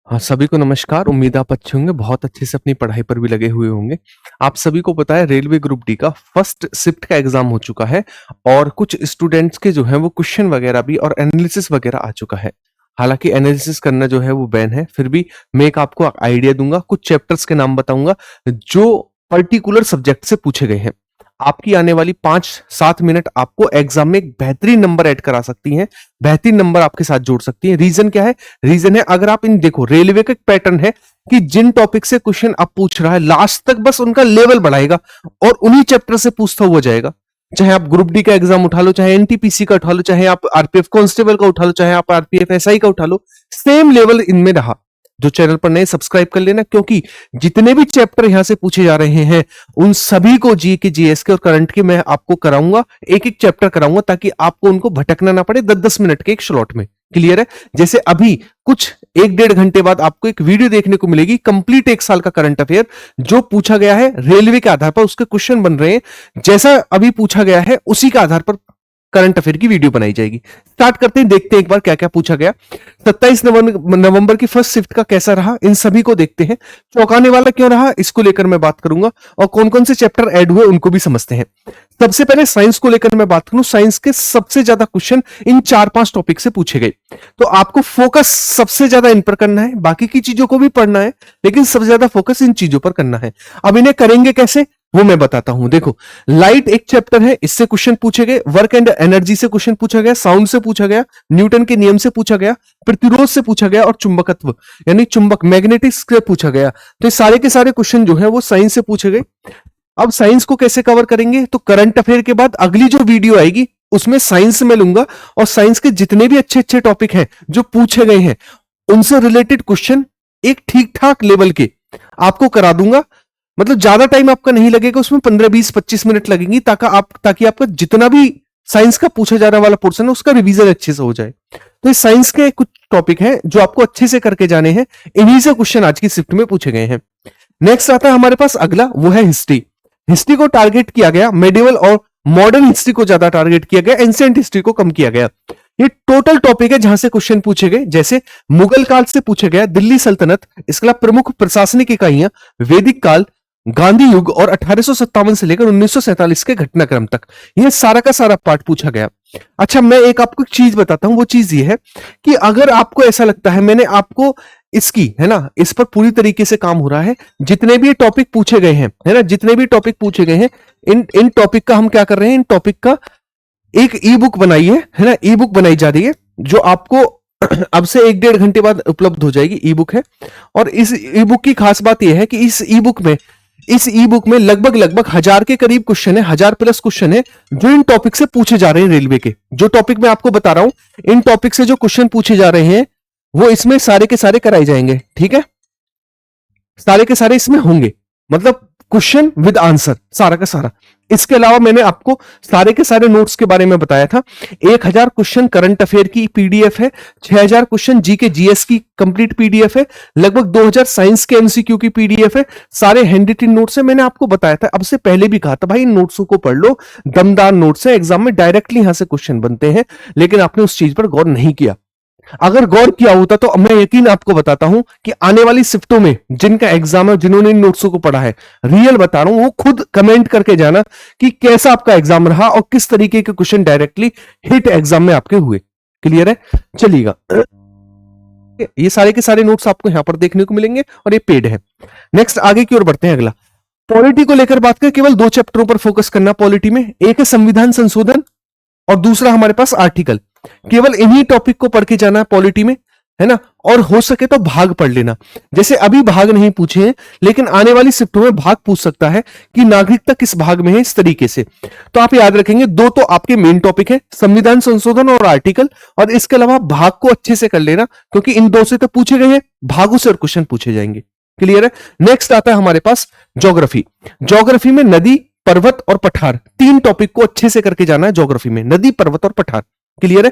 हाँ, सभी को नमस्कार। उम्मीद आप अच्छे होंगे, बहुत अच्छे से अपनी पढ़ाई पर भी लगे हुए होंगे। आप सभी को पता है रेलवे ग्रुप डी का फर्स्ट शिफ्ट का एग्ज़ाम हो चुका है और कुछ स्टूडेंट्स के जो हैं वो क्वेश्चन वगैरह भी और एनालिसिस वगैरह आ चुका है। हालाँकि एनालिसिस करना जो है वो बैन है, फिर भी मैं एक आपको आइडिया दूँगा, कुछ चैप्टर्स के नाम बताऊँगा जो पर्टिकुलर सब्जेक्ट से पूछे गए हैं। आपकी आने वाली 5-7 मिनट आपको एग्ज़ाम में एक बेहतरीन नंबर ऐड करा सकती हैं, बेहतरीन नंबर आपके साथ जोड़ सकती हैं। रीज़न क्या है? रीज़न है अगर आप इन देखो रेलवे का एक पैटर्न है कि जिन टॉपिक से क्वेश्चन अब पूछ रहा है लास्ट तक बस उनका लेवल बढ़ाएगा और उन्हीं चैप्टर से पूछता हुआ जाएगा। चाहे आप ग्रुप डी का एग्जाम उठा लो, चाहे एनटीपीसी का उठा लो, चाहे आप आरपीएफ कांस्टेबल का उठा लो, चाहे आप आरपीएफ एसआई का उठा लो, सेम लेवल इनमें रहा। जो चैनल पर नए सब्सक्राइब कर लेना, क्योंकि जितने भी चैप्टर यहां से पूछे जा रहे हैं उन सभी को जी के, जीएस के और करंट के मैं आपको कराऊंगा, एक एक चैप्टर कराऊंगा ताकि आपको उनको भटकना ना पड़े 10-10 मिनट के एक स्लॉट में। क्लियर है? जैसे अभी कुछ 1-1.5 घंटे बाद आपको एक वीडियो देखने को मिलेगी, कंप्लीट 1 साल का करंट अफेयर जो पूछा गया है रेलवे के आधार पर, उसके क्वेश्चन बन रहे हैं जैसा अभी पूछा गया है उसी के आधार पर करंट अफेयर की वीडियो बनाई जाएगी। स्टार्ट करते हैं, देखते हैं एक बार क्या क्या पूछा गया। 27 नवंबर की फर्स्ट शिफ्ट का कैसा रहा, इन सभी को देखते हैं। चौंकाने वाला क्यों रहा, इसको लेकर मैं बात करूंगा और कौन कौन से चैप्टर ऐड हुए उनको भी समझते हैं। सबसे पहले साइंस को लेकर मैं बात करूं, साइंस के सबसे ज्यादा क्वेश्चन इन 4-5 टॉपिक से पूछे गए, तो आपको फोकस सबसे ज्यादा इन पर करना है, बाकी की चीजों को भी पढ़ना है लेकिन सबसे ज्यादा फोकस इन चीजों पर करना है। अब इन्हें करेंगे कैसे वो मैं बताता हूं। देखो, लाइट एक चैप्टर है, इससे क्वेश्चन पूछे गए, वर्क एंड एनर्जी से क्वेश्चन पूछा गया, साउंड से पूछा गया, न्यूटन के नियम से पूछा गया, प्रतिरोध से पूछा गया और चुंबकत्व यानी चुंबक मैग्नेटिक्स से पूछा गया। तो ये सारे के सारे क्वेश्चन जो है वो साइंस से पूछे गए। अब साइंस को कैसे कवर करेंगे, तो करंट अफेयर के बाद अगली जो वीडियो आएगी उसमें साइंस में लूंगा और साइंस के जितने भी अच्छे अच्छे टॉपिक हैं जो पूछे गए हैं उनसे रिलेटेड क्वेश्चन एक ठीक ठाक लेवल के आपको करा दूंगा। मतलब ज्यादा टाइम आपका नहीं लगेगा, उसमें 15-20-25 मिनट लगेंगी ताकि आपका जितना भी साइंस का पूछा जाने वाला पोर्शन है उसका रिवीजन अच्छे से हो जाए। तो इस साइंस के कुछ टॉपिक हैं जो आपको अच्छे से करके जाने हैं, इन्हीं से क्वेश्चन आज की शिफ्ट में पूछे गए हैं। नेक्स्ट आता है हमारे पास अगला, वो है हिस्ट्री। हिस्ट्री को टारगेट किया गया, मेडिवल और मॉडर्न हिस्ट्री को ज्यादा टारगेट किया गया, एंशिएंट हिस्ट्री को कम किया गया। ये टोटल टॉपिक है जहां से क्वेश्चन पूछे गए, जैसे मुगल काल से पूछे गया, दिल्ली सल्तनत, इसके अलावा प्रमुख प्रशासनिक इकाइयां, वैदिक काल, गांधी युग और 1857 से लेकर 1947 के घटनाक्रम तक, यह सारा का सारा पार्ट पूछा गया। अच्छा, मैं एक आपको एक चीज बताता हूं, वो चीज ये है कि अगर आपको ऐसा लगता है मैंने आपको इसकी है ना, इस पर पूरी तरीके से काम हो रहा है, जितने भी टॉपिक पूछे गए हैं है ना, जितने भी टॉपिक पूछे गए हैं इन टॉपिक का हम क्या कर रहे हैं, इन टॉपिक का एक ई बुक बनाई है ना, ई बुक बनाई जा रही है जो आपको अब से 1-1.5 घंटे बाद उपलब्ध हो जाएगी। ई बुक है और इस ई बुक की खास बात यह है कि इस ई बुक में लगभग 1000 के करीब क्वेश्चन है, 1000+ क्वेश्चन है जो इन टॉपिक से पूछे जा रहे हैं। रेलवे के जो टॉपिक मैं आपको बता रहा हूं, इन टॉपिक से जो क्वेश्चन पूछे जा रहे हैं वो इसमें सारे के सारे कराए जाएंगे। ठीक है, सारे के सारे इसमें होंगे, मतलब क्वेश्चन विद आंसर सारा का सारा। इसके अलावा मैंने आपको सारे के सारे नोट्स के बारे में बताया था। 1000 क्वेश्चन करंट अफेयर की पीडीएफ है, 6000 क्वेश्चन जीके जीएस की कंप्लीट पीडीएफ है, लगभग 2000 साइंस के एमसीक्यू की पीडीएफ है, सारे हैंड रिटन नोट्स है। मैंने आपको बताया था, अब से पहले भी कहा था भाई इन नोट्सों को पढ़ लो, दमदार नोट्स है, एग्जाम में डायरेक्टली यहां से क्वेश्चन बनते हैं, लेकिन आपने उस चीज पर गौर नहीं किया। अगर गौर किया होता तो मैं यकीन आपको बताता हूं कि आने वाली शिफ्टों में जिनका एग्जाम है, जिन्होंने इन नोट्सों को पढ़ा है, रियल बता रहा हूं, वो खुद कमेंट करके जाना कि कैसा आपका एग्जाम रहा और किस तरीके के क्वेश्चन डायरेक्टली हिट एग्जाम में आपके हुए। क्लियर है? चलिएगा, ये सारे के सारे नोट्स आपको यहां पर देखने को मिलेंगे और ये पेड है। नेक्स्ट आगे की ओर बढ़ते हैं। अगला पॉलिटी को लेकर बात करें, केवल 2 चैप्टरों पर फोकस करना पॉलिटी में, एक है संविधान संशोधन और दूसरा हमारे पास आर्टिकल। केवल इन्हीं टॉपिक को पढ़ के जाना है पॉलिटी में, है ना, और हो सके तो भाग पढ़ लेना। जैसे अभी भाग नहीं पूछे हैं लेकिन आने वाली शिफ्टों में भाग पूछ सकता है कि नागरिकता किस भाग में है, इस तरीके से। तो आप याद रखेंगे 2 तो आपके मेन टॉपिक है, संविधान संशोधन और आर्टिकल, और इसके अलावा भाग को अच्छे से कर लेना क्योंकि इन 2 से तो पूछे गए हैं, भागों से और क्वेश्चन पूछे जाएंगे। क्लियर है? नेक्स्ट आता है हमारे पास ज्योग्राफी। ज्योग्राफी में नदी, पर्वत और पठार, 3 टॉपिक को अच्छे से करके जाना है ज्योग्राफी में, नदी, पर्वत और पठार। क्लियर है?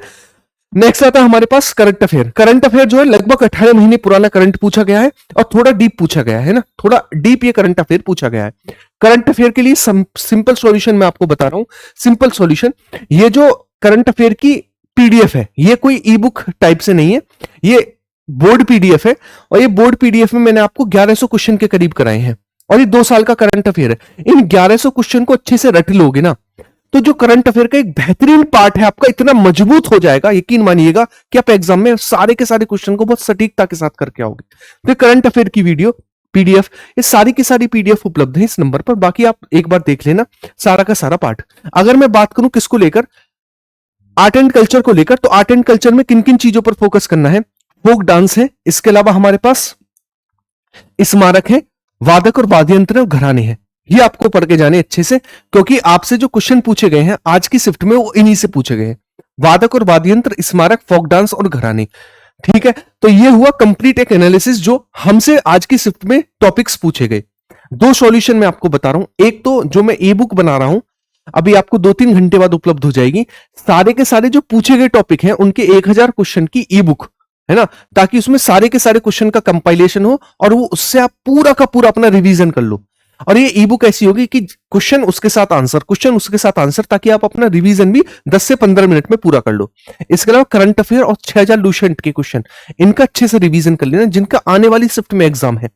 नेक्स्ट आता है हमारे पास करंट अफेयर। करंट अफेयर जो है लगभग 18 महीने पुराना करंट पूछा गया है और थोड़ा डीप पूछा गया है ना, थोड़ा डीप ये करंट अफेयर पूछा गया है। करंट अफेयर के लिए सिंपल सॉल्यूशन मैं आपको बता रहा हूं, सिंपल सॉल्यूशन। ये जो करंट अफेयर की पीडीएफ है ये कोई ई बुक टाइप से नहीं है, ये बोर्ड पीडीएफ है और ये बोर्ड पीडीएफ में मैंने आपको 1100 क्वेश्चन के करीब कराए हैं और ये 2 साल का करंट अफेयर है। इन 1100 क्वेश्चन को अच्छे से रट लोगे ना तो जो करंट अफेयर का एक बेहतरीन पार्ट है आपका इतना मजबूत हो जाएगा, यकीन मानिएगा कि आप एग्जाम में सारे के सारे क्वेश्चन को बहुत सटीकता के साथ करके आओगे। तो करंट अफेयर की वीडियो पीडीएफ, ये सारी की सारी पीडीएफ उपलब्ध है इस नंबर पर, बाकी आप एक बार देख लेना सारा का सारा पार्ट। अगर मैं बात करूं किसको लेकर, आर्ट एंड कल्चर को लेकर, तो आर्ट एंड कल्चर में किन किन चीजों पर फोकस करना है, फोक डांस है, इसके अलावा हमारे पास स्मारक है, वादक और वाद्य यंत्र और घराने हैं। ये आपको पढ़ के जाने अच्छे से, क्योंकि आपसे जो क्वेश्चन पूछे गए हैं आज की शिफ्ट में वो इन्हीं से पूछे गए हैं, वादक और वाद्य यंत्र, स्मारक, फोक डांस और घराने। ठीक है, तो ये हुआ कंप्लीट एक एनालिसिस जो हमसे आज की शिफ्ट में टॉपिक्स पूछे गए। 2 सॉल्यूशन मैं आपको बता रहा हूं, एक तो जो मैं ई बुक बना रहा हूं अभी आपको 2-3 घंटे बाद उपलब्ध हो जाएगी, सारे के सारे जो पूछे गए टॉपिक हैं उनके 1000 क्वेश्चन की ई बुक है ना, ताकि उसमें सारे के सारे क्वेश्चन का कंपाइलेशन हो और वो उससे आप पूरा का पूरा अपना रिवीजन कर लो। और ये ई बुक ऐसी होगी कि क्वेश्चन उसके साथ आंसर, क्वेश्चन उसके साथ आंसर, ताकि आप अपना रिवीजन भी 10 से 15 मिनट में पूरा कर लो। इसके अलावा करंट अफेयर और 6000 लूसेंट के क्वेश्चन, इनका अच्छे से रिवीजन कर लेना, जिनका आने वाली शिफ्ट में एग्जाम है।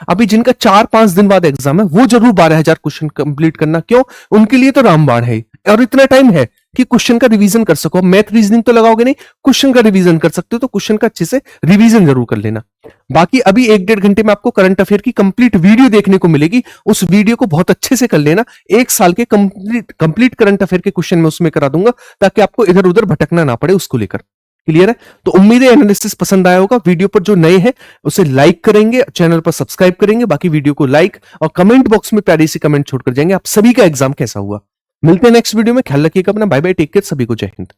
अभी जिनका 4-5 दिन बाद एग्जाम है वो जरूर 12000 क्वेश्चन कंप्लीट करना। क्यों? उनके लिए तो रामबाण है और इतना टाइम है कि क्वेश्चन का रिवीजन कर सको। मैथ रीजनिंग तो लगाओगे नहीं, क्वेश्चन का रिवीजन कर सकते हो, तो क्वेश्चन का अच्छे से रिवीजन जरूर कर लेना। बाकी अभी 1-1.5 घंटे में आपको करंट अफेयर की कंप्लीट वीडियो देखने को मिलेगी, उस वीडियो को बहुत अच्छे से कर लेना। 1 साल के कंप्लीट करंट अफेयर के क्वेश्चन मैं उसमें करा दूंगा, ताकि आपको इधर उधर भटकना ना पड़े उसको लेकर। क्लियर है? तो उम्मीद है एनालिसिस पसंद आया होगा। वीडियो पर जो नए हैं उसे लाइक करेंगे, चैनल पर सब्सक्राइब करेंगे, बाकी वीडियो को लाइक और कमेंट बॉक्स में प्यारी सी कमेंट छोड़कर जाएंगे आप सभी का एग्जाम कैसा हुआ। मिलते हैं नेक्स्ट वीडियो में, ख्याल रखिएगा अपना, बाय बाय, टेक केयर, सभी को जय हिंद।